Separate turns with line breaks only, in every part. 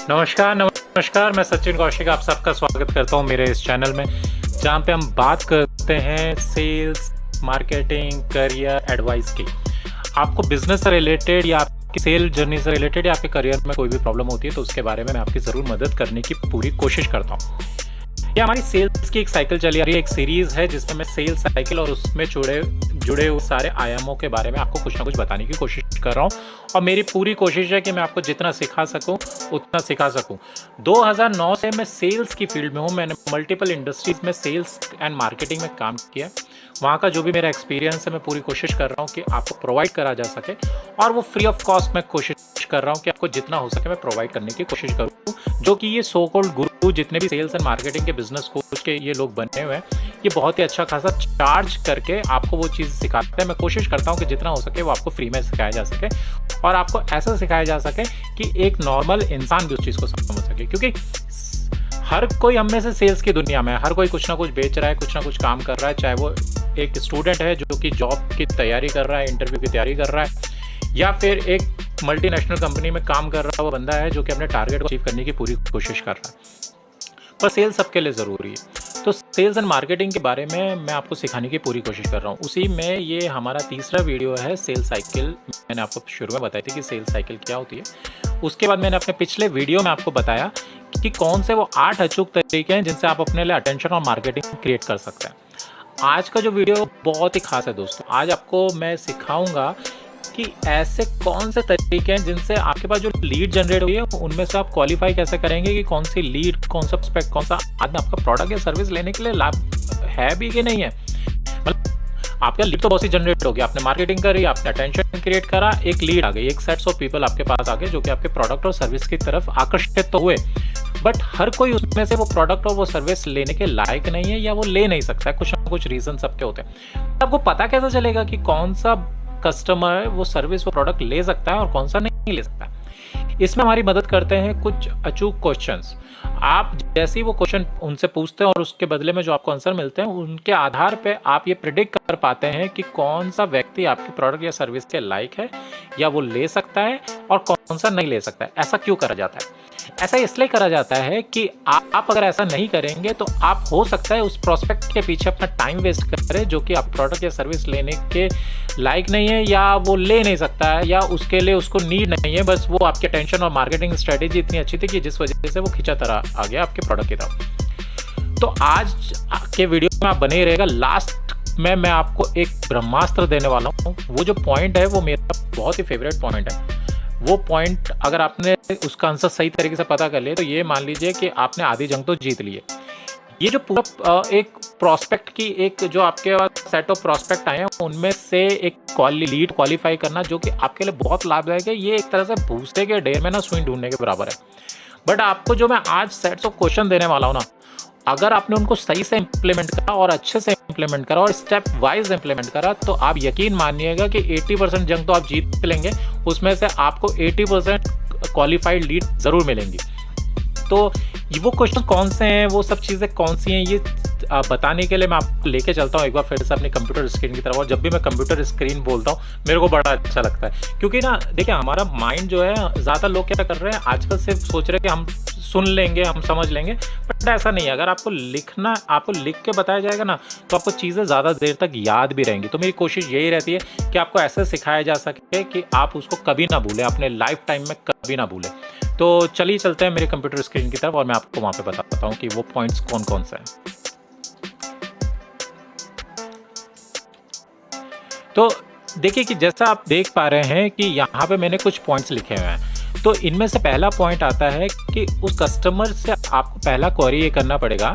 नमस्कार, मैं सचिन कौशिक आप सबका स्वागत करता हूँ मेरे इस चैनल में, जहाँ पे हम बात करते हैं सेल्स, मार्केटिंग, करियर एडवाइस की। आपको बिज़नेस से रिलेटेड या आपकी सेल जर्नी से रिलेटेड या आपके करियर में कोई भी प्रॉब्लम होती है, तो उसके बारे में मैं आपकी ज़रूर मदद करने की पूरी कोशिश करता हूँ। ये हमारी सेल्स की एक साइकिल चली आ रही है, एक सीरीज़ है जिसमें मैं सेल्स साइकिल और उसमें जुड़े हुए सारे आयामों के बारे में आपको कुछ ना कुछ बताने की कोशिश कर रहा हूँ और मेरी पूरी कोशिश है कि मैं आपको जितना सिखा सकूँ, उतना सिखा सकूँ। 2009 से मैं सेल्स की फील्ड में हूँ, मैंने मल्टीपल इंडस्ट्रीज़ में सेल्स एंड मार्केटिंग में काम किया। वहाँ का जो भी मेरा एक्सपीरियंस है, मैं पूरी कोशिश कर रहा हूँ कि आपको प्रोवाइड करा जा सके और वो फ्री ऑफ कॉस्ट मैं कोशिश कर रहा हूँ कि आपको जितना हो सके मैं प्रोवाइड करने की कोशिश करूँ। जो कि ये सो कॉल्ड गुरु जितने भी सेल्स एंड मार्केटिंग के बिजनेस कोच के ये लोग बने हुए हैं, ये बहुत ही अच्छा खासा चार्ज करके आपको वो चीज़ सिखाते हैं। मैं कोशिश करता हूँ कि जितना हो सके वो आपको फ्री में सिखाया जा सके और आपको ऐसा सिखाया जा सके कि एक नॉर्मल इंसान भी उस चीज़ को समझ सके, क्योंकि हर कोई हम में से सेल्स की दुनिया में है। हर कोई कुछ ना कुछ बेच रहा है, कुछ ना कुछ काम कर रहा है, चाहे वो एक स्टूडेंट है जो कि जॉब की तैयारी कर रहा है, इंटरव्यू की तैयारी कर रहा है, या फिर एक मल्टीनेशनल कंपनी में काम कर रहा हुआ बंदा है जो कि अपने टारगेट को अचीव करने की पूरी कोशिश कर रहा है। पर सेल्स सबके लिए ज़रूरी है। तो सेल्स एंड मार्केटिंग के बारे में मैं आपको सिखाने की पूरी कोशिश कर रहा हूँ। उसी में ये हमारा तीसरा वीडियो है, सेल्स साइकिल। मैंने आपको शुरू में बताई थी कि सेल्स साइकिल क्या होती है। उसके बाद मैंने अपने पिछले वीडियो में आपको बताया कि कौन से वो 8 अचूक तरीके हैं जिनसे आप अपने लिए अटेंशन और मार्केटिंग क्रिएट कर सकते हैं। आज का जो वीडियो बहुत ही खास है दोस्तों। आज आपको मैं सिखाऊंगा कि ऐसे कौन से तरीके हैं जिनसे आपके पास जो लीड जनरेट हुई है उनमें से आप क्वालिफाई कैसे करेंगे कि कौन सी लीड, कौन सा प्रोस्पेक्ट, कौन सा आदमी आपका प्रोडक्ट या सर्विस लेने के लिए लाभ है भी कि नहीं है। मतलब आपका लीड तो बहुत सी जनरेट होगी, आपने मार्केटिंग करी, आपने अटेंशन क्रिएट करा, एक लीड आ गई, एक सेट्स ऑफ पीपल आपके पास आ गए जो कि आपके प्रोडक्ट और सर्विस की तरफ आकर्षित तो हुए, बट हर कोई उसमें से वो प्रोडक्ट और वो सर्विस लेने के लायक नहीं है या वो ले नहीं सकता है। कुछ ना कुछ रीजन सबके होते हैं। आपको पता कैसे चलेगा कि कौन सा कस्टमर वो सर्विस वो प्रोडक्ट ले सकता है और कौन सा नहीं ले सकता है? इसमें हमारी मदद करते हैं कुछ अचूक क्वेश्चंस। आप जैसे ही वो क्वेश्चन उनसे पूछते हैं और उसके बदले में जो आपको आंसर मिलते हैं, उनके आधार पे आप ये प्रिडिक्ट कर पाते हैं कि कौन सा व्यक्ति आपके प्रोडक्ट या सर्विस के लायक है या वो ले सकता है और कौन सा नहीं ले सकता है। ऐसा क्यों करा जाता है? ऐसा इसलिए करा जाता है कि आप अगर ऐसा नहीं करेंगे तो आप हो सकता है उस प्रोस्पेक्ट के पीछे अपना टाइम वेस्ट करें जो कि आप प्रोडक्ट या सर्विस लेने के लायक नहीं है या वो ले नहीं सकता है या उसके लिए उसको नीड नहीं है। बस वो आपके टेंशन और मार्केटिंग स्ट्रेटेजी इतनी अच्छी थी कि जिस वजह से वो खींचा तरह आ गया आपके प्रोडक्ट की तरफ। तो आज के वीडियो में आप बने ही रहेगा। लास्ट में मैं आपको एक ब्रह्मास्त्र देने वाला हूँ। वो जो पॉइंट है वो मेरा बहुत ही फेवरेट पॉइंट है। वो पॉइंट अगर आपने उसका आंसर सही तरीके से पता कर लिया तो ये मान लीजिए कि आपने आधी जंग तो जीत ली है। ये जो पूरा एक प्रोस्पेक्ट की एक जो आपके पास सेट ऑफ प्रोस्पेक्ट आए हैं उनमें से एक लीड क्वालिफाई करना जो कि आपके लिए बहुत लाभदायक है, ये एक तरह से भूसे के ढेर में ना सुई ढूंढने के बराबर है। बट आपको जो मैं आज सेट्स ऑफ क्वेश्चन देने वाला हूँ ना, अगर आपने उनको सही से इम्प्लीमेंट करा और अच्छे से इम्प्लीमेंट करा और स्टेप वाइज इम्प्लीमेंट करा तो आप यकीन मानिएगा कि 80% जंग तो आप जीत लेंगे। उसमें से आपको 80% क्वालिफाइड लीड ज़रूर मिलेंगी। तो वो क्वेश्चन कौन से हैं, वो सब चीज़ें कौन सी हैं, ये बताने के लिए मैं आपको लेके चलता हूँ एक बार फिर से अपने कंप्यूटर स्क्रीन की तरफ। और जब भी मैं कंप्यूटर स्क्रीन बोलता हूँ मेरे को बड़ा अच्छा लगता है, क्योंकि ना देखिए हमारा माइंड जो है, ज़्यादा लोग क्या कर रहे हैं आजकल, सिर्फ सोच रहे हैं कि हम सुन लेंगे, हम समझ लेंगे, बट ऐसा नहीं है। अगर आपको लिखना, आपको लिख के बताया जाएगा ना तो आपको चीज़ें ज़्यादा देर तक याद भी रहेंगी। तो मेरी कोशिश यही रहती है कि आपको ऐसे सिखाया जा सके कि आप उसको कभी ना भूलें, अपने लाइफ टाइम में कभी ना भूलें। तो चलिए चलते हैं मेरे कंप्यूटर स्क्रीन की तरफ और मैं आपको वहाँ पे बताता हूँ कि वो पॉइंट्स कौन कौन से हैं। तो देखिए कि जैसा आप देख पा रहे हैं कि यहाँ पे मैंने कुछ पॉइंट्स लिखे हुए हैं। तो इनमें से पहला पॉइंट आता है कि उस कस्टमर से आपको पहला क्वेरी ये करना पड़ेगा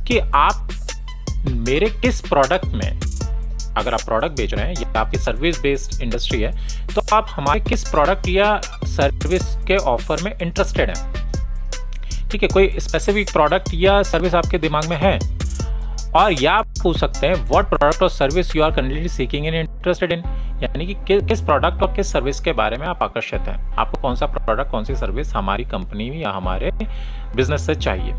कि आप मेरे किस प्रोडक्ट में, अगर आप प्रोडक्ट बेच रहे हैं या आपकी सर्विस बेस्ड इंडस्ट्री है, तो आप हमारे किस प्रोडक्ट या सर्विस के ऑफर में इंटरेस्टेड हैं। ठीक है, कोई स्पेसिफिक प्रोडक्ट या सर्विस आपके दिमाग में है, और या आप पूछ सकते हैं व्हाट प्रोडक्ट और service you are currently seeking and interested in, यानी कि किस प्रोडक्ट और किस सर्विस के बारे में आप आकर्षित हैं। आपको कौन सा प्रोडक्ट, कौन सी सर्विस हमारी कंपनी या हमारे बिजनेस से चाहिए।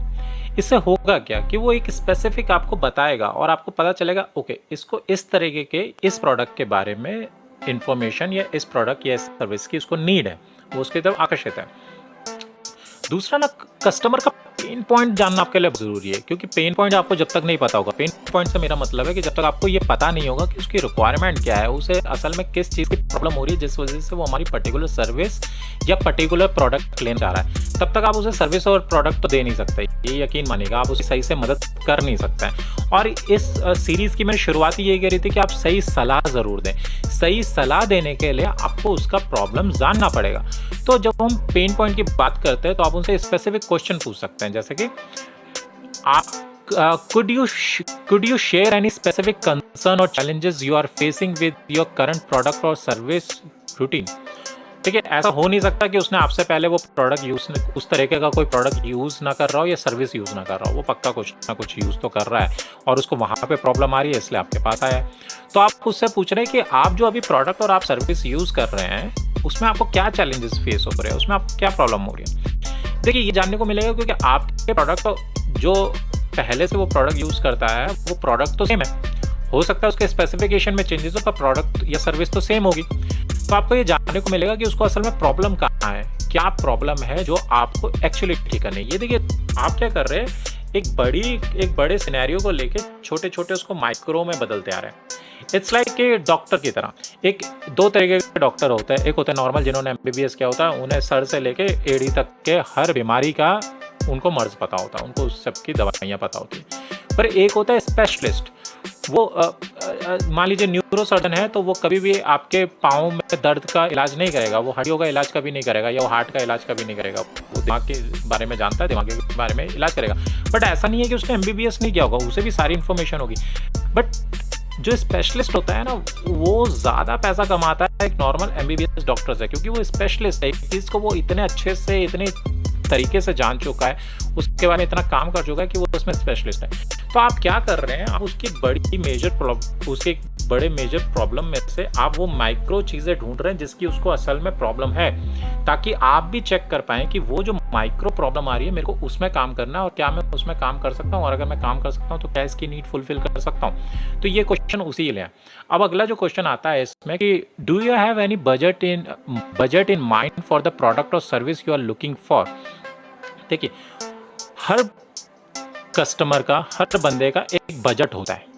इससे होगा क्या कि वो एक स्पेसिफिक आपको बताएगा और आपको पता चलेगा ओके इसको इस तरीके के इस प्रोडक्ट के बारे में इंफॉर्मेशन या इस प्रोडक्ट या इस सर्विस की उसको नीड है, वो उसकी तरफ आकर्षित है। दूसरा ना, कस्टमर का पेन पॉइंट जानना आपके लिए ज़रूरी है, क्योंकि पेन पॉइंट आपको जब तक नहीं पता होगा, पेन पॉइंट से मेरा मतलब है कि जब तक आपको ये पता नहीं होगा कि उसकी रिक्वायरमेंट क्या है, उसे असल में किस चीज़ की प्रॉब्लम हो रही है जिस वजह से वो हमारी पर्टिकुलर सर्विस या पर्टिकुलर प्रोडक्ट लेना चाह रहा है, तब तक आप उसे सर्विस और प्रोडक्ट तो दे नहीं सकते। ये यकीन मानिएगा, आप उसे सही से मदद कर नहीं सकते हैं। और इस सीरीज़ की मैंने शुरुआत ही यही करी थी कि आप सही सलाह ज़रूर दें। सही सलाह देने के लिए आपको उसका प्रॉब्लम जानना पड़ेगा। तो जब हम पेन पॉइंट की बात करते हैं तो आप उनसे स्पेसिफिक क्वेश्चन पूछ सकते हैं, जैसे कि आप could you share any specific concern or challenges you are facing with your current product or service routine? ठीक है, ऐसा हो नहीं सकता कि उसने आपसे पहले वो प्रोडक्ट यूज़, उस तरीके का कोई प्रोडक्ट यूज़ ना कर रहा हो या सर्विस यूज़ ना कर रहा हो। वो पक्का कुछ ना कुछ यूज़ तो कर रहा है और उसको वहाँ पे प्रॉब्लम आ रही है, इसलिए आपके पास आया है। तो आप उससे पूछ रहे हैं कि आप जो अभी प्रोडक्ट और आप सर्विस यूज़ कर रहे हैं उसमें आपको क्या चैलेंजेस फेस हो रहे हैं, उसमें आपको क्या प्रॉब्लम हो रही है। देखिए, ये जानने को मिलेगा क्योंकि आपके प्रोडक्ट तो जो पहले से वो प्रोडक्ट यूज़ करता है वो प्रोडक्ट तो सेम है, हो सकता है उसके स्पेसिफिकेशन में चेंजेस हो पर प्रोडक्ट या सर्विस तो सेम होगी। तो आपको ये जानने को मिलेगा कि उसको असल में प्रॉब्लम कहाँ है, क्या प्रॉब्लम है जो आपको एक्चुअली ठीक करनी है। ये देखिए, आप क्या कर रहे हैं, एक बड़े सिनेरियो को लेके छोटे छोटे उसको माइक्रो में बदलते आ रहे हैं। इट्स लाइक कि डॉक्टर की तरह एक दो तरीके के डॉक्टर होते हैं। एक होते हैं नॉर्मल, जिन्होंने MBBS किया होता है, उन्हें सर से लेके एड़ी तक के हर बीमारी का उनको मर्ज पता होता है, उनको उस सबकी दवाइयाँ पता होती है। पर एक होता है स्पेशलिस्ट, वो मान लीजिए न्यूरो सर्जन है, तो वो कभी भी आपके पाँव में दर्द का इलाज नहीं करेगा, वो हड्डियों का इलाज कभी नहीं करेगा या वो हार्ट का इलाज कभी नहीं करेगा। वो दिमाग के बारे में जानता है, दिमाग के बारे में इलाज करेगा। बट ऐसा नहीं है कि उसने MBBS नहीं किया होगा, उसे भी सारी इन्फॉर्मेशन होगी। बट जो स्पेशलिस्ट होता है ना, वो ज़्यादा पैसा कमाता है एक नॉर्मल MBBS डॉक्टर से, क्योंकि वो स्पेशलिस्ट है। एक चीज़ को वो इतने अच्छे से, इतने तरीके से जान चुका है, उसके बारे में इतना काम कर चुका है कि वो उसमें स्पेशलिस्ट है। तो आप क्या कर रहे हैं, आप उसकी उसके बड़े मेजर प्रॉब्लम में से आप वो माइक्रो चीज़ें ढूंढ रहे हैं जिसकी उसको असल में प्रॉब्लम है, ताकि आप भी चेक कर पाएँ कि वो जो माइक्रो प्रॉब्लम आ रही है मेरे को उसमें काम करना है और क्या मैं उसमें काम कर सकता हूँ, और अगर मैं काम कर सकता हूँ तो क्या इसकी नीड फुलफिल कर सकता हूँ। तो ये क्वेश्चन उसी के लिए है। अब अगला जो क्वेश्चन आता है इसमें कि do you have any budget in mind for the product और service you are looking for. देखिए, हर कस्टमर का, हर बंदे का एक बजट होता है।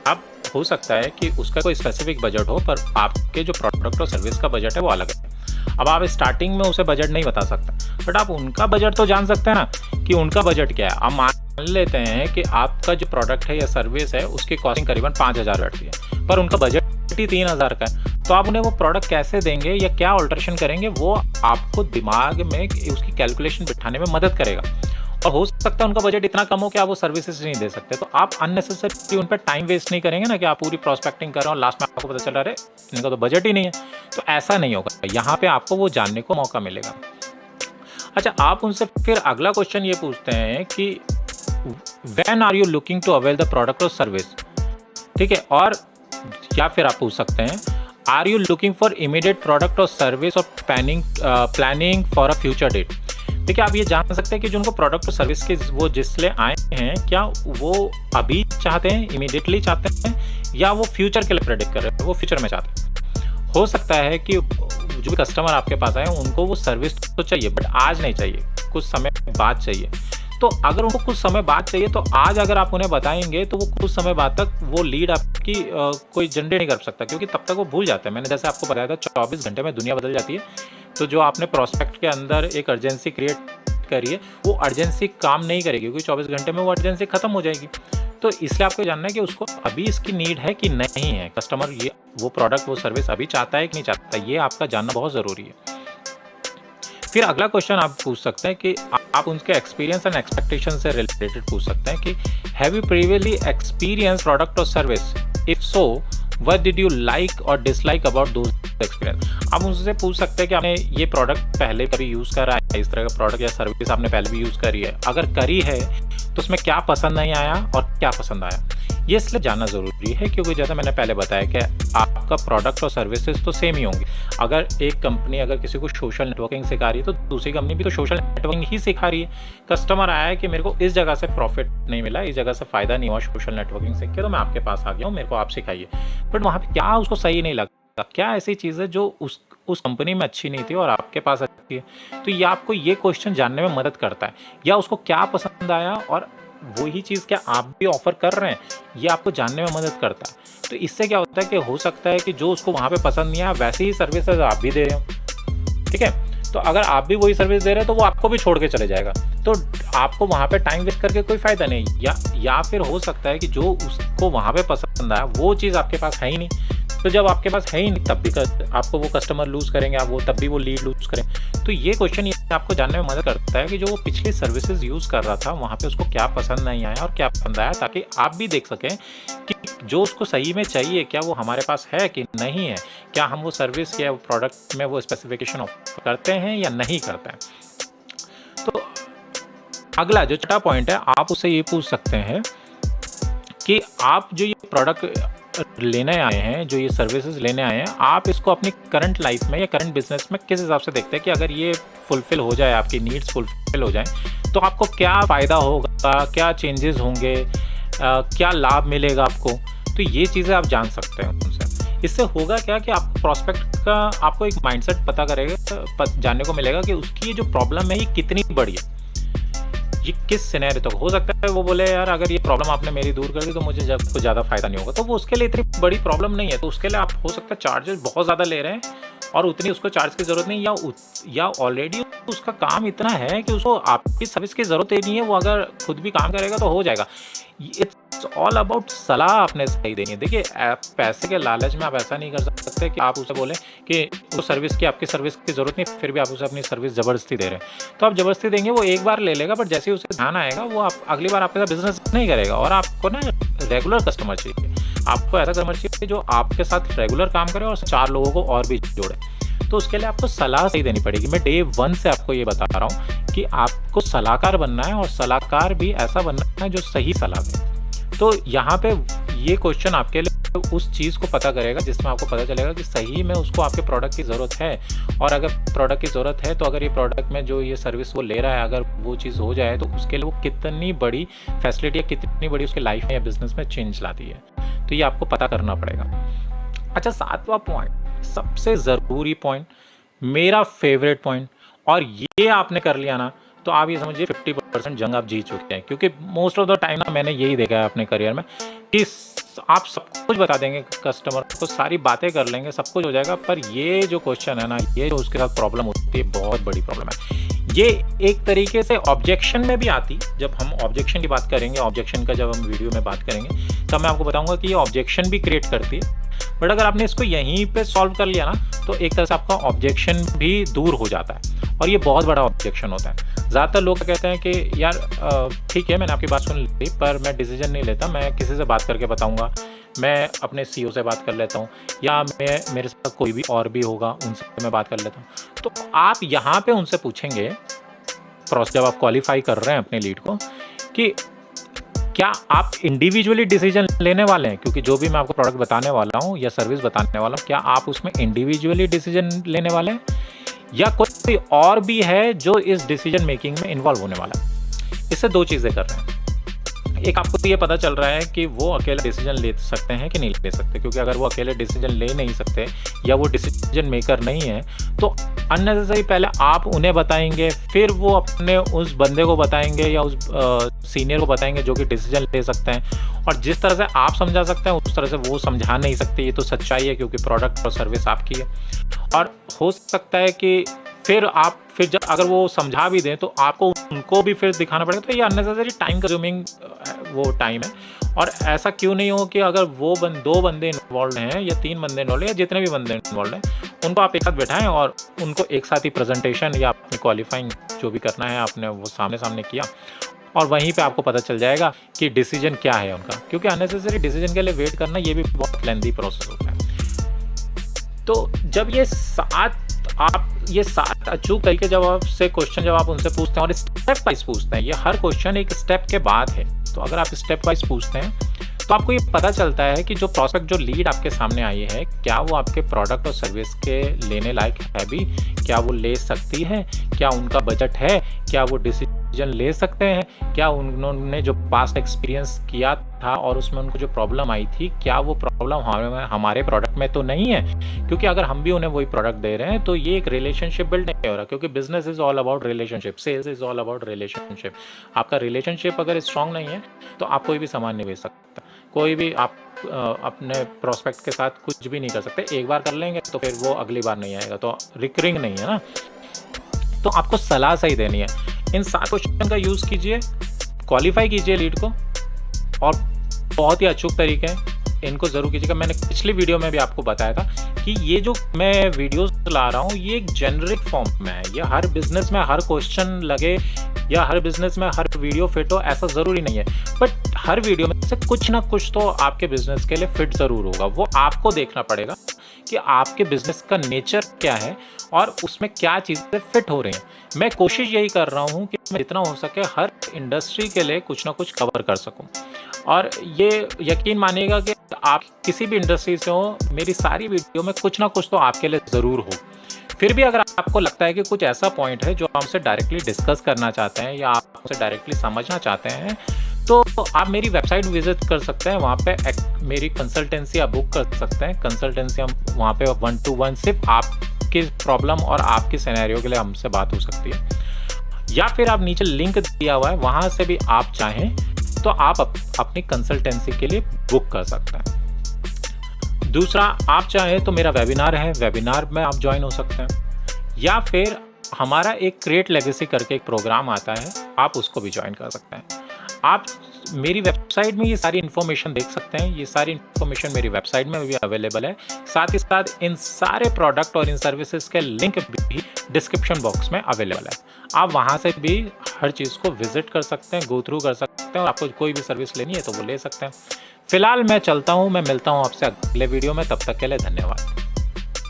अब हो सकता है कि उसका कोई स्पेसिफिक बजट हो, पर आपके जो प्रोडक्ट और सर्विस का बजट है वो अलग है। अब आप स्टार्टिंग में उसे बजट नहीं बता सकते, बट आप उनका बजट तो जान सकते हैं ना कि उनका बजट क्या है। आप मान लेते हैं कि आपका जो प्रोडक्ट है या सर्विस है उसकी कॉस्टिंग करीबन 5,000 बैठती है, पर उनका बजट ही 3,000 का है। तो आप उन्हें वो प्रोडक्ट कैसे देंगे या क्या ऑल्ट्रेशन करेंगे, वो आपको दिमाग में उसकी कैलकुलेशन बिठाने में मदद करेगा। और हो सकता है उनका बजट इतना कम हो कि आप वो सर्विसेज नहीं दे सकते, तो आप अननेसेसरी उन पर टाइम वेस्ट नहीं करेंगे ना कि आप पूरी प्रोस्पेक्टिंग कर रहे हो और लास्ट में आपको पता चला रहे इनका तो बजट ही नहीं है। तो ऐसा नहीं होगा, यहाँ पे आपको वो जानने को मौका मिलेगा। अच्छा, आप उनसे फिर अगला क्वेश्चन ये पूछते हैं कि when are you looking to avail the product और सर्विस। ठीक है, और या फिर आप पूछ सकते हैं are you looking for immediate product और सर्विस और planning for a future date. देखिए, आप ये जान सकते हैं कि जो उनको प्रोडक्ट और सर्विस के वो जिसले आए हैं, क्या वो अभी चाहते हैं, इमीडिएटली चाहते हैं, या वो फ्यूचर के लिए प्रेडिक्ट कर रहे हैं, वो फ्यूचर में चाहते हैं। हो सकता है कि जो भी कस्टमर आपके पास आए उनको वो सर्विस तो चाहिए, बट आज नहीं चाहिए, कुछ समय बाद चाहिए। तो अगर उनको कुछ समय बाद चाहिए तो आज अगर आप उन्हें बताएंगे तो वो कुछ समय बाद तक वो लीड आपकी कोई जनरेट नहीं कर सकता, क्योंकि तब तक वो भूल जाते हैं। मैंने जैसे आपको बताया था 24 घंटे में दुनिया बदल जाती है। तो जो आपने प्रोस्पेक्ट के अंदर एक अर्जेंसी क्रिएट करी है, वो अर्जेंसी काम नहीं करेगी, क्योंकि 24 घंटे में वो अर्जेंसी खत्म हो जाएगी। तो इसलिए आपको जानना है कि उसको अभी इसकी नीड है कि नहीं है, कस्टमर ये वो प्रोडक्ट वो सर्विस अभी चाहता है कि नहीं चाहता, ये आपका जानना बहुत ज़रूरी है। फिर अगला क्वेश्चन आप पूछ सकते हैं कि आप उनके एक्सपीरियंस एंड एक्सपेक्टेशन से रिलेटेड पूछ सकते हैं कि have you previously experience product और service, if so what did you like और डिसलाइक अबाउट दोज एक्सपीरियंस। आप उनसे पूछ सकते हैं कि आपने ये प्रोडक्ट पहले कभी यूज़ करा है, इस तरह का प्रोडक्ट या सर्विस आपने पहले भी यूज़ करी है, अगर करी है तो उसमें क्या पसंद नहीं आया और क्या पसंद आया। ये इसलिए जानना ज़रूरी है क्योंकि जैसा मैंने पहले बताया कि आपका प्रोडक्ट और सर्विसेज तो सेम ही होंगी। अगर एक कंपनी अगर किसी को सोशल नेटवर्किंग सिखा रही है तो दूसरी कंपनी भी तो सोशल नेटवर्किंग ही सिखा रही है। कस्टमर आया है कि मेरे को इस जगह से प्रॉफिट नहीं मिला, इस जगह से फ़ायदा नहीं हुआ सोशल नेटवर्किंग सीख के, तो मैं आपके पास आ गया हूँ, मेरे को आप सिखाइए। बट वहाँ पर क्या उसको सही नहीं लगता, क्या ऐसी चीज़ है जो उस कंपनी में अच्छी नहीं थी और आपके पास अच्छी होती है। तो ये आपको ये क्वेश्चन जानने में मदद करता है, या उसको क्या पसंद आया और वही चीज़ क्या आप भी ऑफ़र कर रहे हैं, ये आपको जानने में मदद करता है। तो इससे क्या होता है कि हो सकता है कि जो उसको वहाँ पे पसंद नहीं आया वैसी ही सर्विसेज आप भी दे रहे हो, ठीक है? तो अगर आप भी वही सर्विस दे रहे हैं तो वो आपको भी छोड़ के चले जाएगा, तो आपको वहाँ पे टाइम वेस्ट करके कोई फ़ायदा नहीं। या फिर हो सकता है कि जो उसको वहाँ पे पसंद आया वो चीज़ आपके पास है ही नहीं, तो जब आपके पास है ही नहीं तब भी आपको वो कस्टमर लूज़ करेंगे, आप वो तब भी वो लीड लूज़ करें। तो ये क्वेश्चन ये आपको जानने में मदद करता है कि जो वो पिछली सर्विसेज यूज़ कर रहा था वहाँ पे उसको क्या पसंद नहीं आया और क्या पसंद आया, ताकि आप भी देख सकें कि जो उसको सही में चाहिए क्या वो हमारे पास है कि नहीं है, क्या हम वो सर्विस या प्रोडक्ट में वो स्पेसिफिकेशन ऑफर करते हैं या नहीं करते हैं। तो अगला जो छठा पॉइंट है, आप उससे ये पूछ सकते हैं कि आप जो ये प्रोडक्ट लेने आए हैं, जो ये सर्विसेज लेने आए हैं, आप इसको अपनी करंट लाइफ में या करंट बिजनेस में किस हिसाब से देखते हैं कि अगर ये फुलफिल हो जाए, आपकी नीड्स फुलफिल हो जाए तो आपको क्या फ़ायदा होगा, क्या चेंजेस होंगे, क्या लाभ मिलेगा आपको। तो ये चीज़ें आप जान सकते हैं उनसे। इससे होगा क्या कि आप प्रॉस्पेक्ट का आपको एक माइंडसेट पता करेगा, जानने को मिलेगा कि उसकी ये जो प्रॉब्लम है ये कितनी बड़ी है, ये किस सिनेरियो तक हो सकता है। वो बोले यार अगर ये प्रॉब्लम आपने मेरी दूर कर दी तो मुझे जब कुछ ज़्यादा फायदा नहीं होगा, तो वो उसके लिए इतनी बड़ी प्रॉब्लम नहीं है, तो उसके लिए आप हो सकता है चार्जेस बहुत ज़्यादा ले रहे हैं और उतनी उसको चार्ज की ज़रूरत नहीं, या ऑलरेडी उसका काम इतना है कि उसको आपकी सर्विस की ज़रूरत ही नहीं है, वो अगर खुद भी काम करेगा तो हो जाएगा। इट्स ऑल अबाउट सलाह आपने सही देनी है। देखिए पैसे के लालच में आप ऐसा नहीं कर सकते कि आप उसे बोलें कि वो सर्विस की आपकी सर्विस की ज़रूरत नहीं, फिर भी आप उसे अपनी सर्विस ज़बरदस्ती दे रहे हैं। तो आप ज़बरदस्ती देंगे, वो एक बार ले लेगा, बट जैसे ही उसे ध्यान आएगा वो आप अगली बार आपके साथ बिजनेस नहीं करेगा। और आपको ना रेगुलर कस्टमर चाहिए, आपको ऐसा कस्टमर चाहिए जो आपके साथ रेगुलर काम करे और 4 लोगों को और भी जोड़े। तो उसके लिए आपको सलाह सही देनी पड़ेगी। मैं डे 1 से आपको ये बता रहा हूँ कि आपको सलाहकार बनना है, और सलाहकार भी ऐसा बनना है जो सही सलाह दे। तो यहाँ पे ये क्वेश्चन आपके लिए उस चीज़ को पता करेगा जिसमें आपको पता चलेगा कि सही में उसको आपके प्रोडक्ट की ज़रूरत है, और अगर प्रोडक्ट की ज़रूरत है तो अगर ये प्रोडक्ट में जो ये सर्विस वो ले रहा है अगर वो चीज़ हो जाए तो उसके लिए वो कितनी बड़ी फैसिलिटी या कितनी बड़ी उसके लाइफ में या बिजनेस में चेंज लाती है। तो ये आपको पता करना पड़ेगा। अच्छा, 7वां पॉइंट, सबसे ज़रूरी पॉइंट, मेरा फेवरेट पॉइंट, और ये आपने कर लिया ना तो आप ये समझिए 50% जंग आप जीत चुके हैं। क्योंकि मोस्ट ऑफ द टाइम ना मैंने यही देखा है अपने करियर में कि आप सब कुछ बता देंगे कस्टमर को, सारी बातें कर लेंगे, सब कुछ हो जाएगा, पर ये जो क्वेश्चन है ना, ये जो उसके साथ प्रॉब्लम होती है, बहुत बड़ी प्रॉब्लम है। ये एक तरीके से ऑब्जेक्शन में भी आती। जब हम ऑब्जेक्शन की बात करेंगे, ऑब्जेक्शन का जब हम वीडियो में बात करेंगे तब मैं आपको बताऊंगा कि ये ऑब्जेक्शन भी क्रिएट करती है। बट अगर आपने इसको यहीं पे सॉल्व कर लिया ना तो एक तरह से आपका ऑब्जेक्शन भी दूर हो जाता है, और ये बहुत बड़ा ऑब्जेक्शन होता है। ज़्यादातर लोग कहते हैं कि यार ठीक है मैंने आपकी बात सुन ली, पर मैं डिसीजन नहीं लेता, मैं किसी से बात करके बताऊंगा, मैं अपने सीईओ से बात कर लेता हूँ, या मेरे साथ कोई भी और भी होगा उनसे मैं बात कर लेता हूँ। तो आप यहाँ पे उनसे पूछेंगे जब आप क्वालिफाई कर रहे हैं अपने लीड को कि क्या आप इंडिविजुअली डिसीजन लेने वाले हैं, क्योंकि जो भी मैं आपको प्रोडक्ट बताने वाला हूँ या सर्विस बताने वाला हूँ, क्या आप उसमें इंडिविजुअली डिसीजन लेने वाले हैं या कोई और भी है जो इस डिसीजन मेकिंग में इन्वॉल्व होने वाला है। इससे 2 चीज़ें कर रहे हैं। एक, आपको ये पता चल रहा है कि वो अकेले डिसीजन ले सकते हैं कि नहीं ले सकते, क्योंकि अगर वो अकेले डिसीजन ले नहीं सकते या वो डिसीजन मेकर नहीं है तो अननेसेसरी पहले आप उन्हें बताएंगे, फिर वो अपने उस बंदे को बताएंगे या उस सीनियर को बताएंगे जो कि डिसीजन ले सकते हैं। और जिस तरह से आप समझा सकते हैं उस तरह से वो समझा नहीं सकते, ये तो सच्चाई है, क्योंकि प्रोडक्ट और सर्विस आपकी है। और हो सकता है कि फिर जब अगर वो समझा भी दें तो आपको उनको भी फिर दिखाना पड़ेगा, तो ये अननेसेसरी टाइम कंज्यूमिंग वो टाइम है। और ऐसा क्यों नहीं हो कि अगर वो 2 बंदे इन्वॉल्व हैं या 3 बंदे इन्वॉल्व हैं या जितने भी बंदे इन्वॉल्व हैं उनको आप एक साथ बैठाएं और उनको एक साथ ही प्रेजेंटेशन या अपनी क्वालिफाइंग जो भी करना है आपने वो सामने किया, और वहीं पे आपको पता चल जाएगा कि डिसीजन क्या है उनका। क्योंकि अननेसेसरी डिसीजन के लिए वेट करना ये भी बहुत लेंथी प्रोसेस होता है। तो जब ये 7 अचूक तरीके जवाब से क्वेश्चन जब आप उनसे पूछते हैं और स्टेप वाइज पूछते हैं, ये हर क्वेश्चन एक स्टेप के बाद है, तो अगर आप स्टेप वाइज पूछते हैं तो आपको ये पता चलता है कि जो प्रॉस्पेक्ट जो लीड आपके सामने आई है क्या वो आपके प्रोडक्ट और सर्विस के लेने लायक है भी, क्या वो ले सकती है, क्या उनका बजट है, क्या वो डिसीजन डिसीजन ले सकते हैं? क्या उन्होंने जो पास्ट एक्सपीरियंस किया था और उसमें उनको जो प्रॉब्लम आई थी, क्या वो प्रॉब्लम हमारे प्रोडक्ट में तो नहीं है? क्योंकि अगर हम भी उन्हें वही प्रोडक्ट दे रहे हैं तो ये एक रिलेशनशिप बिल्ड नहीं हो रहा, क्योंकि business is all about relationship, sales is all about relationship. आपका रिलेशनशिप अगर स्ट्रांग नहीं है तो आप कोई भी सामान नहीं बेच सकता, कोई भी आप अपने प्रोस्पेक्ट के साथ कुछ भी नहीं कर सकते। एक बार कर लेंगे तो फिर वो अगली बार नहीं आएगा, तो रिकरिंग नहीं है ना। तो आपको सलाह सही देनी है। इन 7 क्वेश्चन का यूज़ कीजिए, क्वालिफाई कीजिए लीड को, और बहुत ही अचूक तरीके हैं, इनको ज़रूर कीजिएगा। मैंने पिछली वीडियो में भी आपको बताया था कि ये जो मैं वीडियोस ला रहा हूँ ये एक जेनरिक फॉर्म में है। ये हर बिजनेस में हर क्वेश्चन लगे या हर बिजनेस में हर वीडियो फिट हो ऐसा ज़रूरी नहीं है, बट हर वीडियो में से कुछ ना कुछ तो आपके बिजनेस के लिए फिट ज़रूर होगा। वो आपको देखना पड़ेगा कि आपके बिजनेस का नेचर क्या है और उसमें क्या चीज़ें फिट हो रही हैं। मैं कोशिश यही कर रहा हूँ कि मैं जितना हो सके हर इंडस्ट्री के लिए कुछ ना कुछ कवर कर सकूँ, और ये यकीन मानिएगा कि आप किसी भी इंडस्ट्री से हो, मेरी सारी वीडियो में कुछ ना कुछ तो आपके लिए ज़रूर हो। फिर भी अगर आपको लगता है कि कुछ ऐसा पॉइंट है जो हमसे डायरेक्टली डिस्कस करना चाहते हैं या आप हमसे डायरेक्टली समझना चाहते हैं, तो आप मेरी वेबसाइट विजिट कर सकते हैं। वहाँ पे मेरी कंसल्टेंसी आप बुक कर सकते हैं। कंसल्टेंसी हम वहाँ पे 1 to 1 सिर्फ आपकी प्रॉब्लम और आपके सिनेरियो के लिए हमसे बात हो सकती है, या फिर आप नीचे लिंक दिया हुआ है वहाँ से भी आप चाहें तो आप अपनी कंसल्टेंसी के लिए बुक कर सकते हैं। दूसरा, आप चाहें तो मेरा वेबिनार है, वेबिनार में आप ज्वाइन हो सकते हैं, या फिर हमारा एक क्रिएट लेगेसी करके एक प्रोग्राम आता है, आप उसको भी ज्वाइन कर सकते हैं। आप मेरी वेबसाइट में ये सारी इन्फॉर्मेशन देख सकते हैं, ये सारी इन्फॉर्मेशन मेरी वेबसाइट में भी अवेलेबल है। साथ ही साथ इन सारे प्रोडक्ट और इन सर्विसेज के लिंक भी डिस्क्रिप्शन बॉक्स में अवेलेबल है। आप वहाँ से भी हर चीज़ को विजिट कर सकते हैं, गो थ्रू कर सकते हैं, और आपको कोई भी सर्विस लेनी है तो वो ले सकते हैं। फिलहाल मैं चलता हूँ, मैं मिलता हूँ आपसे अगले वीडियो में, तब तक के लिए धन्यवाद।